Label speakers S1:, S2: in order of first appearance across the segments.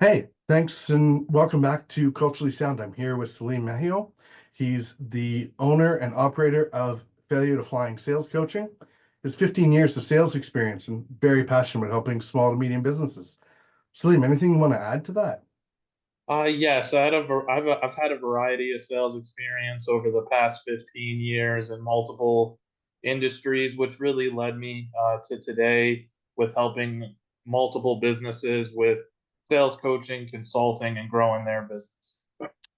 S1: Hey, thanks and welcome back to Culturally Sound. I'm here with Salim Mehio. He's the owner and operator of Failure to Flying Sales Coaching. His 15 years of sales experience and very passionate about helping small to medium businesses. Salim, anything you want to add to that?
S2: Yes, I've had a variety of sales experience over the past 15 years in multiple industries, which really led me to today with helping multiple businesses with sales coaching, consulting, and growing their business.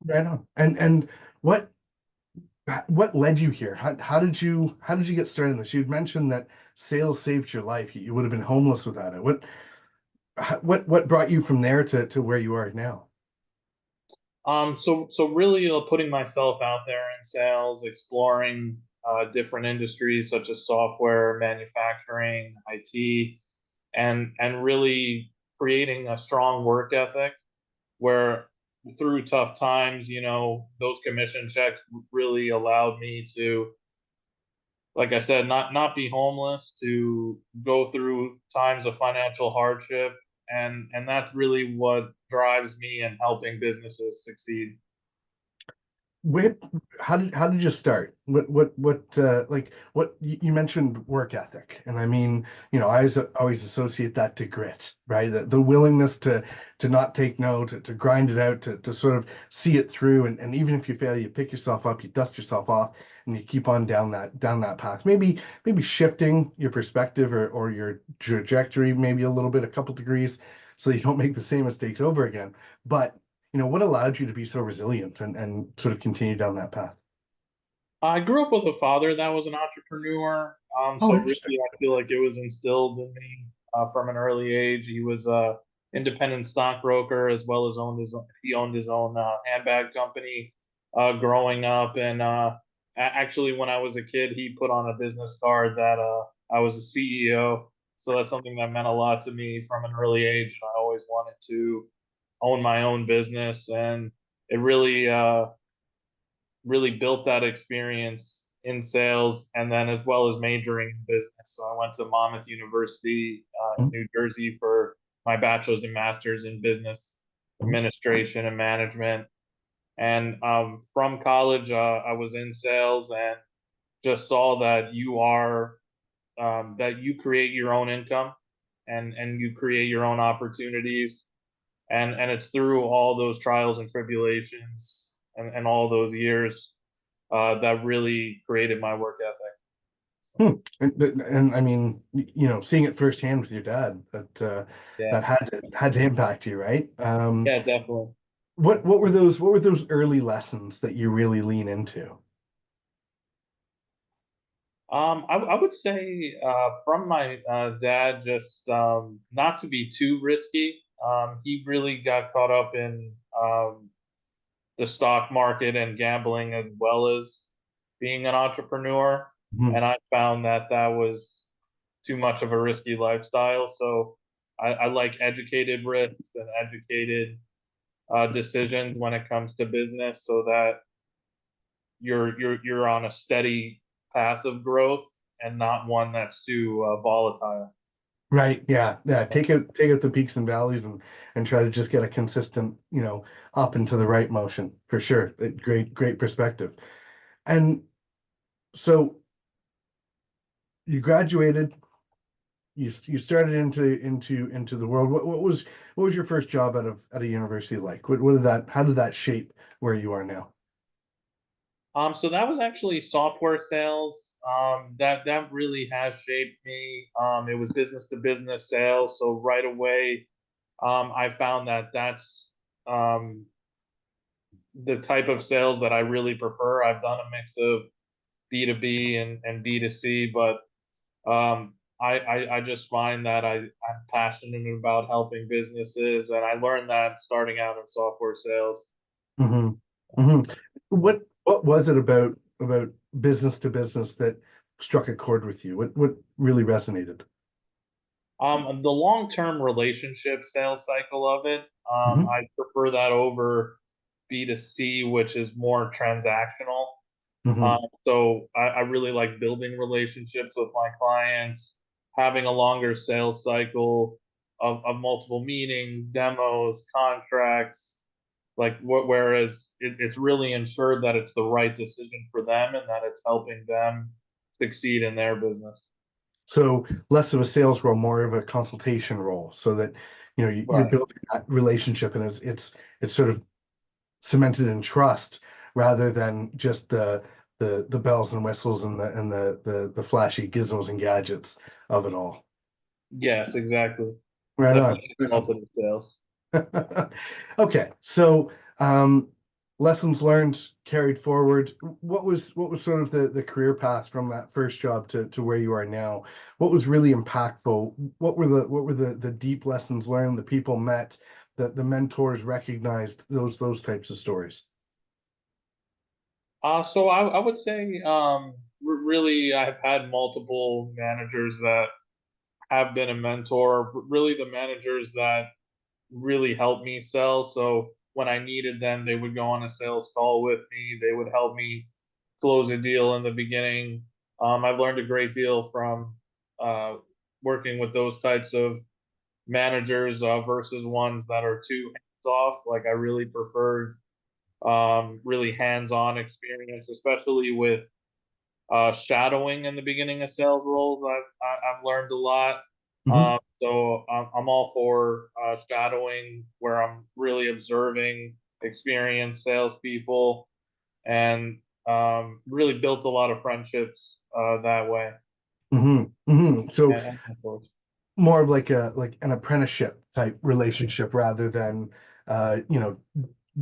S1: Right on. And what led you here? How did you get started in this? You'd mentioned that sales saved your life. You would have been homeless without it. What brought you from there to where you are now?
S2: So really putting myself out there in sales, exploring different industries such as software, manufacturing, IT, and really creating a strong work ethic where through tough times, those commission checks really allowed me to, like I said, not be homeless, to go through times of financial hardship, and that's really what drives me in helping businesses succeed.
S1: Where, how did you start? What you mentioned work ethic, and I mean, I always associate that to grit, right? The willingness to not take no, to grind it out, to sort of see it through, and even if you fail, you pick yourself up, you dust yourself off, and you keep on down that path. Maybe shifting your perspective or your trajectory, maybe a little bit, a couple degrees, so you don't make the same mistakes over again. But what allowed you to be so resilient and sort of continue down that path?
S2: I grew up with a father that was an entrepreneur,
S1: Oh,
S2: so really
S1: interesting.
S2: I feel like it was instilled in me from an early age. He was a independent stockbroker as well as he owned his own handbag company growing up, and actually when I was a kid, he put on a business card that I was a CEO. So that's something that meant a lot to me from an early age, and I always wanted to own my own business, and it really built that experience in sales and then as well as majoring in business. So I went to Monmouth University in
S1: Mhm.
S2: New Jersey for my bachelor's and master's in business administration and management. And from college, I was in sales and just saw that that you create your own income and you create your own opportunities. And it's through all those trials and tribulations and all those years that really created my work ethic.
S1: Hmm. And I mean, seeing it firsthand with your dad,
S2: Yeah,
S1: that had to impact you, right?
S2: yeah, definitely.
S1: What were those early lessons that you really lean into?
S2: I would say from my dad, just not to be too risky. He really got caught up in the stock market and gambling as well as being an entrepreneur,
S1: Mhm.
S2: and I found that that was too much of a risky lifestyle. So I like educated risks and educated decisions when it comes to business, so that you're on a steady path of growth and not one that's too volatile.
S1: Right. Yeah. Yeah. Take out the peaks and valleys and try to just get a consistent, up and to the right motion for sure. Great perspective. And so you graduated, you started into the world. What was your first job out of university like? How did that shape where you are now?
S2: So that was actually software sales. That really has shaped me. It was business to business sales. So right away, I found that that's um, the type of sales that I really prefer. I've done a mix of B2B and B2C, but I just find that I'm passionate about helping businesses, and I learned that starting out in software sales.
S1: Hmm. Hmm. What was it about business to business that struck a chord with you? What really resonated?
S2: The long-term relationship sales cycle of it,
S1: Hmm.
S2: I prefer that over B2C, which is more transactional.
S1: Hmm.
S2: So I really like building relationships with my clients, having a longer sales cycle, of multiple meetings, demos, contracts, like whereas it's really ensured that it's the right decision for them and that it's helping them succeed in their business.
S1: So less of a sales role, more of a consultation role, so that you're
S2: Right.
S1: building that relationship, and it's sort of cemented in trust rather than just the bells and whistles and the flashy gizmos and gadgets of it all.
S2: Yes, exactly.
S1: Right on.
S2: Definitely consultative sales.
S1: Okay, so um, lessons learned carried forward. What was sort of the career path from that first job to where you are now? What was really impactful? What were the deep lessons learned? The people met, the mentors recognized, those types of stories.
S2: So I would say really I've had multiple managers that have been a mentor, really the managers that really helped me sell. So when I needed them, they would go on a sales call with me. They would help me close a deal in the beginning. I've learned a great deal from uh, working with those types of managers versus ones that are too hands off. Like I really preferred really hands-on experience, especially with shadowing in the beginning of sales roles. I've learned a lot.
S1: Hmm.
S2: So I'm all for shadowing, where I'm really observing experienced salespeople, and really built a lot of friendships that way.
S1: So
S2: And of course.
S1: more of like an apprenticeship type relationship rather than uh, you know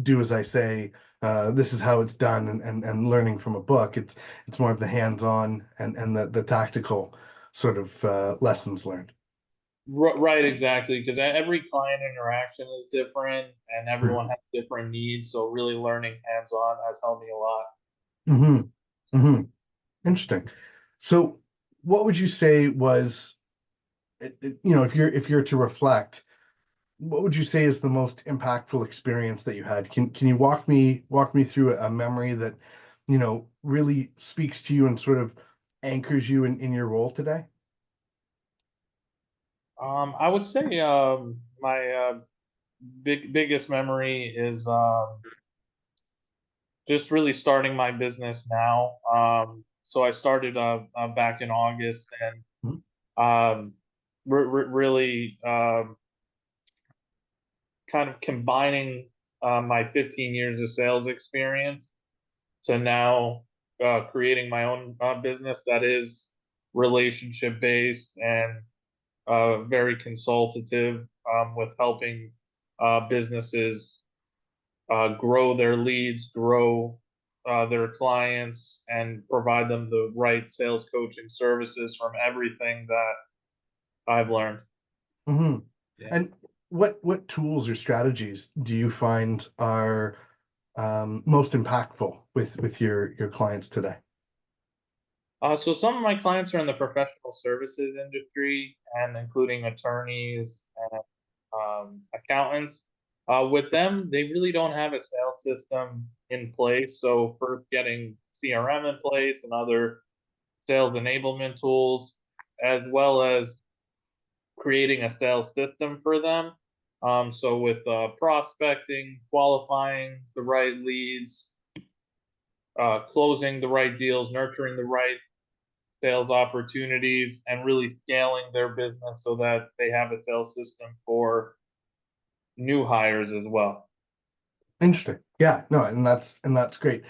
S1: do as I say. This is how it's done, and learning from a book. It's more of the hands-on and the tactical sort of lessons learned.
S2: Right, exactly, because every client interaction is different and everyone has different needs. So really learning hands-on has helped me a lot.
S1: Mm-hmm. Hmm. Interesting. So, what would you say was, if you're to reflect, what would you say is the most impactful experience that you had? Can you walk me through a memory that, really speaks to you and sort of anchors you in your role today?
S2: I would say my biggest memory is just really starting my business now. So I started back in August, and
S1: Mhm.
S2: really kind of combining my 15 years of sales experience to now creating my own business that is relationship based and very consultative, with helping businesses grow their leads, grow their clients, and provide them the right sales coaching services from everything that I've learned.
S1: Hmm.
S2: Yeah.
S1: And what tools or strategies do you find are most impactful with your clients today?
S2: So some of my clients are in the professional services industry, and including attorneys and accountants. With them, they really don't have a sales system in place. So first getting CRM in place and other sales enablement tools, as well as creating a sales system for them. So with prospecting, qualifying the right leads, closing the right deals, nurturing the right sales opportunities, and really scaling their business so that they have a sales system for new hires as well.
S1: Interesting. Yeah, no, and that's great.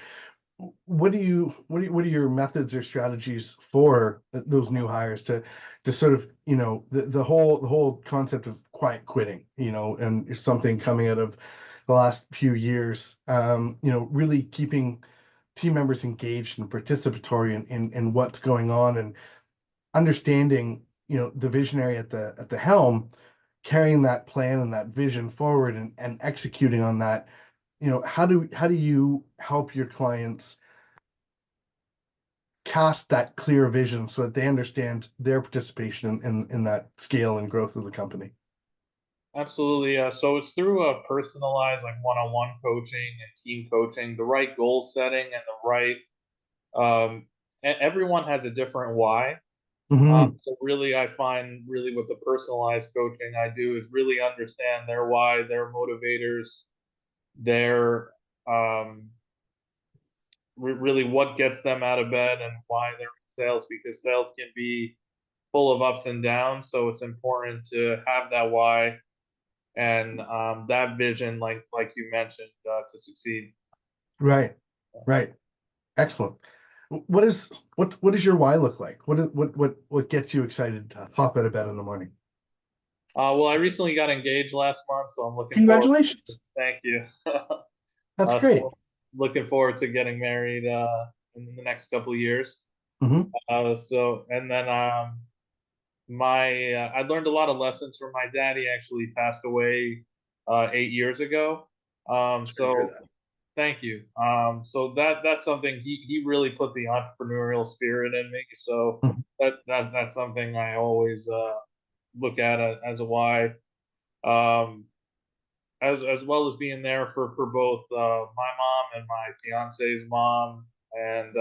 S1: What are your methods or strategies for those new hires to sort of, the whole concept of quiet quitting, and if something coming out of the last few years, really keeping team members engaged and participatory in what's going on, and understanding, the visionary at the helm, carrying that plan and that vision forward, and executing on that. How do you help your clients cast that clear vision so that they understand their participation in that scale and growth of the company?
S2: Absolutely. So it's through a personalized, like one-on-one coaching and team coaching, the right goal setting and the right. Everyone has a different why,
S1: Hmm.
S2: So really, I find really with the personalized coaching I do is really understand their why, their motivators, their um, really what gets them out of bed and why they're in sales, because sales can be full of ups and downs. So it's important to have that why and that vision, like you mentioned, to succeed.
S1: Right, right. Excellent. What does your why look like? What gets you excited to hop out of bed in the morning?
S2: Well, I recently got engaged last month, so I'm looking forward.
S1: Congratulations.
S2: Thank you.
S1: That's great.
S2: So looking forward to getting married in the next couple of years.
S1: Hmm.
S2: So and then my I learned a lot of lessons from my dad. He actually passed away 8 years ago.
S1: Sorry to hear
S2: So thank you. So that's something he really put the entrepreneurial spirit in me. So
S1: that.
S2: that's something I always look at as a why. Um, as well as being there for both my mom and my fiance's mom, and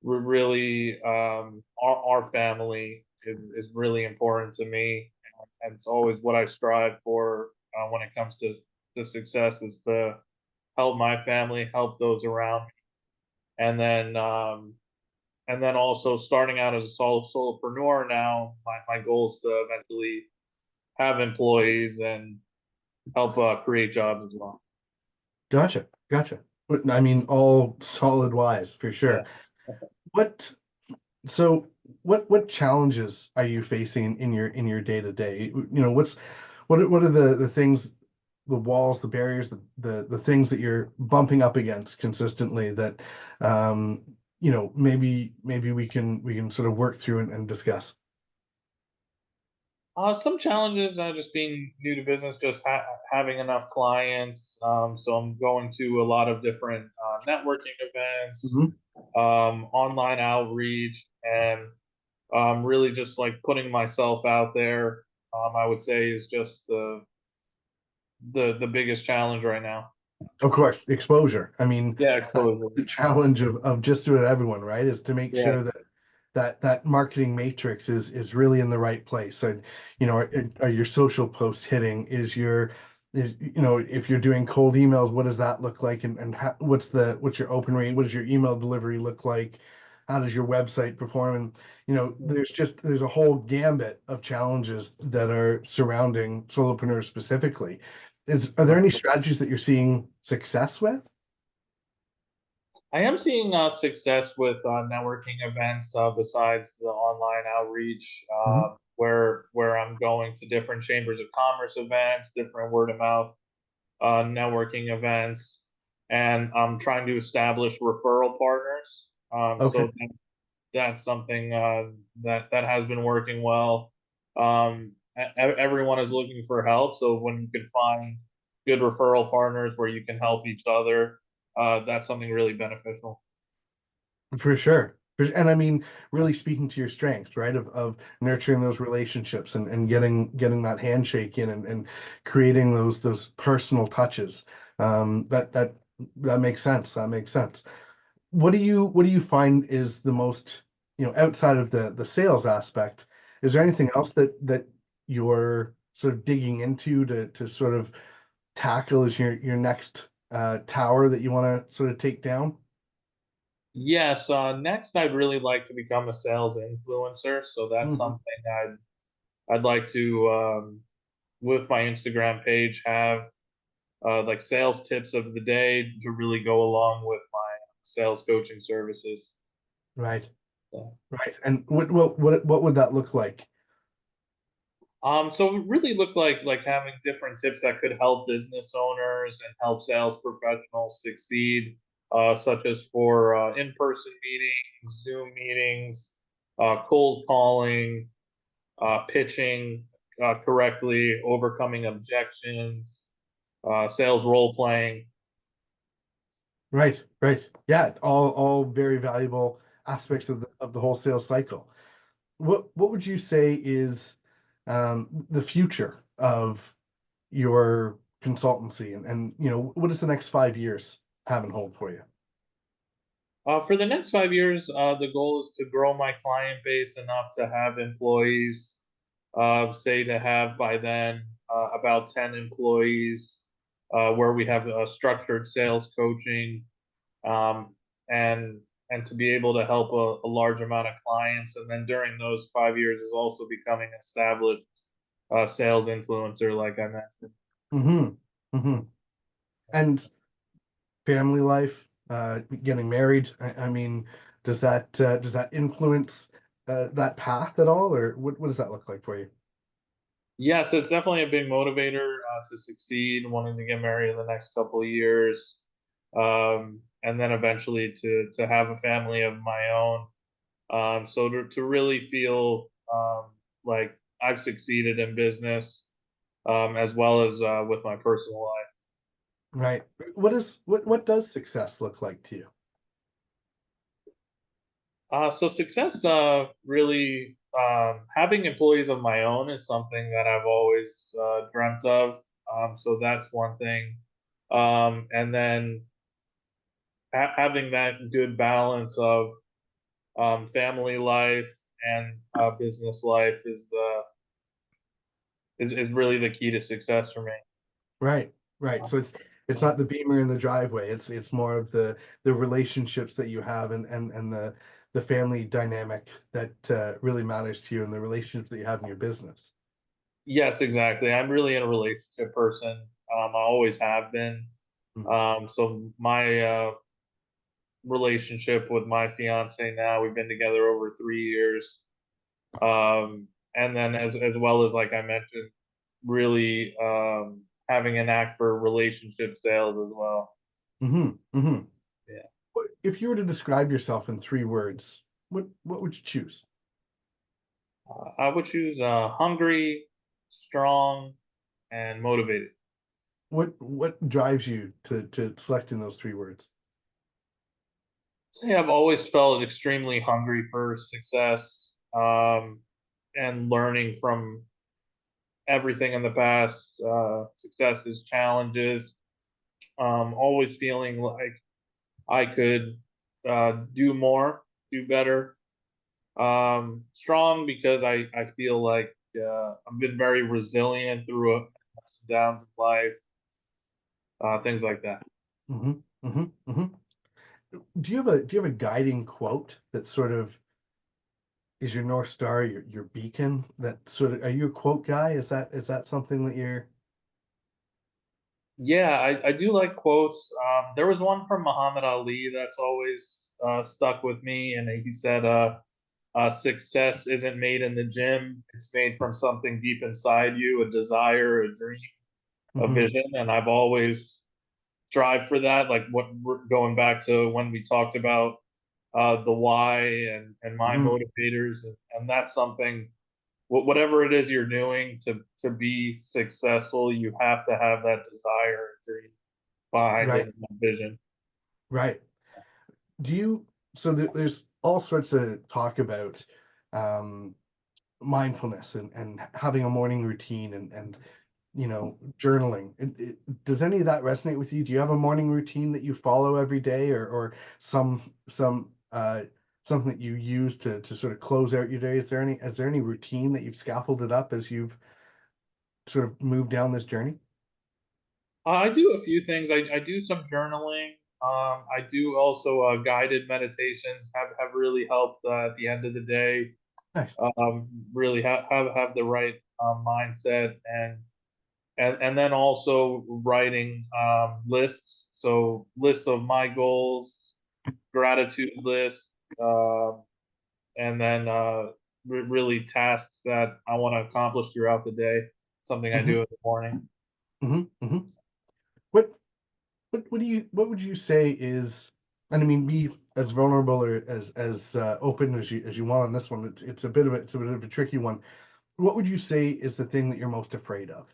S2: we're really our family is really important to me, and it's always what I strive for when it comes to success is to help my family, help those around me, and then also starting out as a solopreneur now, my goal is to eventually have employees and help create jobs as well.
S1: Gotcha, gotcha. I mean, all solid whys for
S2: Yeah.
S1: sure. What so what challenges are you facing in your day to day? What are the things, the walls, the barriers, the things that you're bumping up against consistently that um, maybe we can sort of work through and discuss.
S2: Some challenges, just being new to business, just having enough clients. So I'm going to a lot of different networking events,
S1: Hmm.
S2: online outreach, and really just like putting myself out there. I would say is just the biggest challenge right now.
S1: Of course, exposure. I mean,
S2: Yeah,
S1: that's
S2: exposure.
S1: the challenge of just about everyone, right? Is to make
S2: Yeah.
S1: sure that that marketing matrix is really in the right place. So, are your social posts hitting? If you're doing cold emails, what does that look like? And what's your open rate? What does your email delivery look like? How does your website perform? And there's a whole gambit of challenges that are surrounding solopreneurs specifically. Are there any strategies that you're seeing success with?
S2: I am seeing success with networking events besides the online outreach,
S1: Mhm.
S2: where I'm going to different chambers of commerce events, different word of mouth networking events, and I'm trying to establish referral partners.
S1: Okay.
S2: So that's something that has been working well. Everyone is looking for help, so when you can find good referral partners where you can help each other, that's something really beneficial.
S1: For sure. And I mean, really speaking to your strengths, right? Of nurturing those relationships and getting that handshake in and creating those personal touches. That makes sense. That makes sense. What do you find is the most, outside of the sales aspect, is there anything else that you're sort of digging into to sort of tackle as your next tower that you want to sort of take down?
S2: Yes, next I'd really like to become a sales influencer. So that's
S1: Mhm.
S2: something I'd like to with my Instagram page have like sales tips of the day to really go along with my sales coaching services.
S1: Right.
S2: So,
S1: Right. And what would that look like?
S2: so it really look like having different tips that could help business owners and help sales professionals succeed, such as for in-person meetings, Zoom meetings, cold calling, pitching correctly, overcoming objections, sales role playing.
S1: Right, right. Yeah, all very valuable aspects of the whole sales cycle. What would you say is the future of your consultancy and what does the next 5 years have in hold for you?
S2: For the next 5 years, the goal is to grow my client base enough to have employees, say to have by then about 10 employees, where we have structured sales coaching, um, and to be able to help a large amount of clients. And then during those 5 years is also becoming an established sales influencer, like I mentioned.
S1: Mm-hmm. Mm-hmm. And family life, getting married. I mean, does that influence that path at all, or what does that look like for you?
S2: Yes, it's definitely a big motivator to succeed, wanting to get married in the next couple of years, and then eventually to have a family of my own. So to really feel like I've succeeded in business, as well as with my personal life.
S1: Right. What does success look like to you?
S2: So success, really, having employees of my own is something that I've always dreamt of. So that's one thing. And then having that good balance of family life and business life is really the key to success for me.
S1: Right, right. So it's not the Beamer in the driveway. It's more of the relationships that you have and the family dynamic that really matters to you and the relationships that you have in your business.
S2: Yes, exactly. I'm really a relationship person. I always have been.
S1: Mm.
S2: So my relationship with my fiance now, we've been together over 3 years. And then as well as like I mentioned, really having an knack for relationship sales as well.
S1: Mm-hmm, mm-hmm.
S2: Yeah.
S1: If you were to describe yourself in 3 words, what would you choose?
S2: I would choose hungry, strong, and motivated.
S1: What drives you to selecting those 3 words?
S2: Say I've always felt extremely hungry for success, and learning from everything in the past, successes, challenges, always feeling like I could do more, do better. Strong because I feel like I've been very resilient through ups and downs of life, things like that.
S1: Mm-hmm, mm-hmm, mm-hmm. Do you have a guiding quote that sort of is your North Star, your beacon? That sort of, are you a quote guy? Is that something that you're?
S2: Yeah, I do like quotes. There was one from Muhammad Ali that's always stuck with me, and he said, "Success isn't made in the gym; it's made from something deep inside you, a desire, a dream, a
S1: Mm-hmm,
S2: vision." And I've always strived for that. Like what we're going back to when we talked about the why and my
S1: mm-hmm.
S2: motivators, and that's something. Whatever it is you're doing to be successful, you have to have that desire and dream behind it
S1: Right,
S2: and that vision.
S1: right. Do you? So there's all sorts of talk about um, mindfulness and having a morning routine and journaling. Does any of that resonate with you? Do you have a morning routine that you follow every day, or something that you use to sort of close out your day? Is there any routine that you've scaffolded up as you've sort of moved down this journey?
S2: I do a few things. I do some journaling. I do also guided meditations have really helped at the end of the day.
S1: Nice.
S2: Really have the right mindset and then also writing lists. So lists of my goals, gratitude list, and then really tasks that I want to accomplish throughout the day. Something I do
S1: Hmm.
S2: in the morning.
S1: Hmm. Hmm. What what would you say is, and I mean, be as vulnerable or as open as you want on this one. It's a bit of a tricky one. What would you say is the thing that you're most afraid of?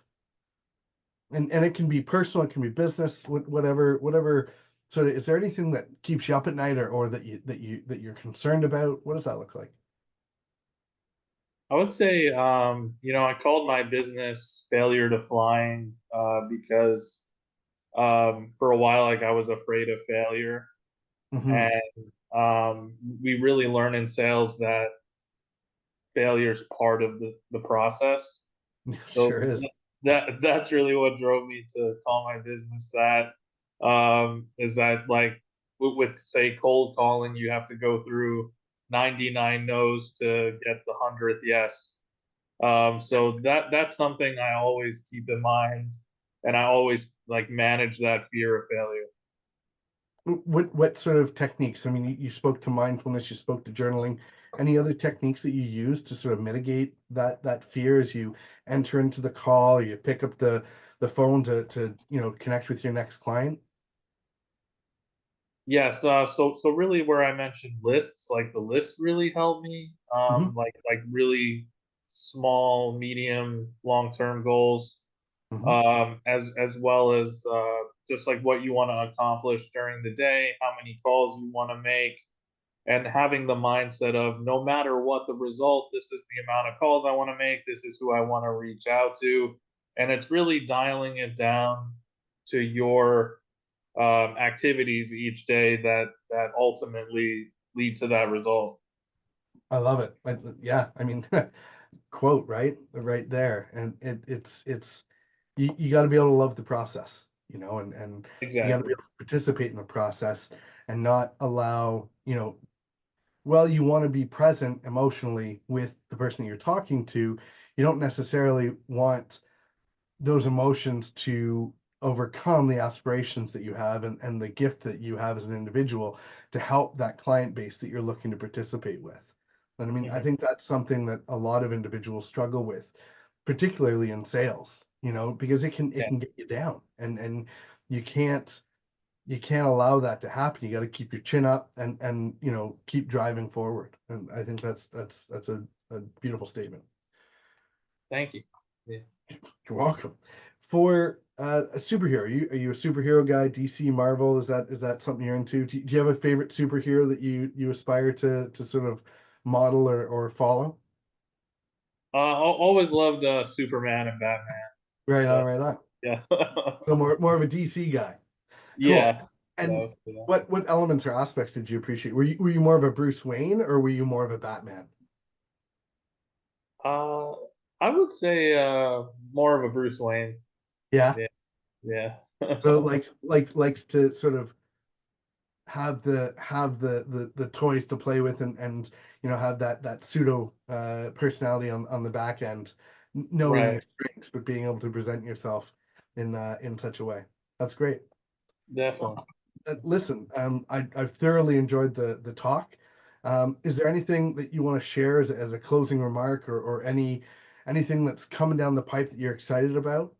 S1: And it can be personal, it can be business, whatever. So is there anything that keeps you up at night, or that you're concerned about? What does that look like?
S2: I would say, I called my business failure to flying because for a while, like I was afraid of failure,
S1: Hmm.
S2: and We really learn in sales that failure is part of the process. So
S1: Sure is.
S2: that's really what drove me to call my business that. Is that like with say cold calling, you have to go through 99 no's to get the 100th yes. So that's something I always keep in mind, and I always like manage that fear of failure.
S1: What sort of techniques? I mean, you spoke to mindfulness, you spoke to journaling. Any other techniques that you use to sort of mitigate that fear as you enter into the call, or you pick up the phone to connect with your next client?
S2: Yes, so really where I mentioned lists, like the lists really help me.
S1: Hmm.
S2: Like really small, medium, long-term goals,
S1: Hmm.
S2: as well as just like what you want to accomplish during the day, how many calls you want to make, and having the mindset of no matter what the result, this is the amount of calls I want to make, this is who I want to reach out to, and it's really dialing it down to your activities each day that ultimately lead to that result.
S1: I love it. Yeah, I mean, quote right there, and it's you got to be able to love the process, and you got to be
S2: Exactly.
S1: able to participate in the process and not allow, well, you want to be present emotionally with the person you're talking to. You don't necessarily want those emotions to overcome the aspirations that you have and the gift that you have as an individual to help that client base that you're looking to participate with. And I mean, I
S2: Mhm.
S1: think that's something that a lot of individuals struggle with, particularly in sales, because it
S2: Yeah,
S1: can get you down, and you can't you can't allow that to happen. You got to keep your chin up and keep driving forward. And I think that's a beautiful statement.
S2: thank you. Yeah.
S1: You're welcome. For a superhero, are you a superhero guy? DC, Marvel, is that something you're into? Do you have a favorite superhero that you aspire to sort of model or follow?
S2: Always loved Superman and Batman.
S1: Right on,
S2: So
S1: right on.
S2: yeah,
S1: So more of a DC guy. Cool.
S2: yeah,
S1: And
S2: yeah.
S1: what elements or aspects did you appreciate? Were you more of a Bruce Wayne or were you more of a Batman?
S2: Uh, I would say more of a Bruce Wayne.
S1: Yeah.
S2: Yeah, yeah,
S1: So likes to sort of have the toys to play with and have that pseudo personality on the back end, knowing
S2: right.
S1: your strengths but being able to present yourself in such a way. That's great. Well,
S2: Definitely.
S1: listen, I've thoroughly enjoyed the talk. Is there anything that you want to share as a closing remark, or anything that's coming down the pipe that you're excited about?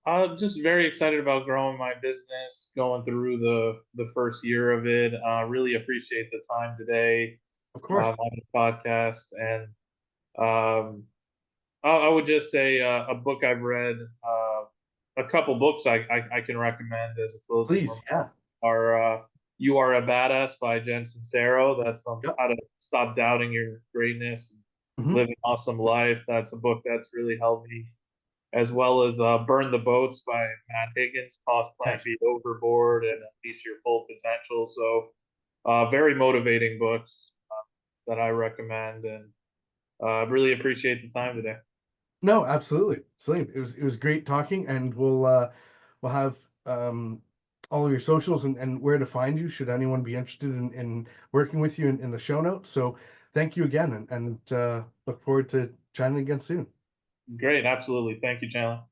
S2: I'm just very excited about growing my business, going through the first year of it. Really appreciate the time today
S1: Of course.
S2: on the podcast, and um, I would just say a book I've read, a couple books I can recommend as a closing
S1: Please.
S2: remark
S1: Yeah.
S2: are "You Are a Badass" by Jen Sincero. That's on
S1: Yep.
S2: how to stop doubting your greatness, and
S1: Hmm.
S2: live an awesome life. That's a book that's really helped me, as well as "Burn the Boats" by Matt Higgins. Toss Plan
S1: Nice.
S2: B overboard and unleash your full potential. So, very motivating books that I recommend, and really appreciate the time today.
S1: No, absolutely. Salim, it was great talking, and we'll have all of your socials and where to find you should anyone be interested in working with you in the show notes. So thank you again, and look forward to chatting again soon.
S2: Great, absolutely. Thank you, Chandler.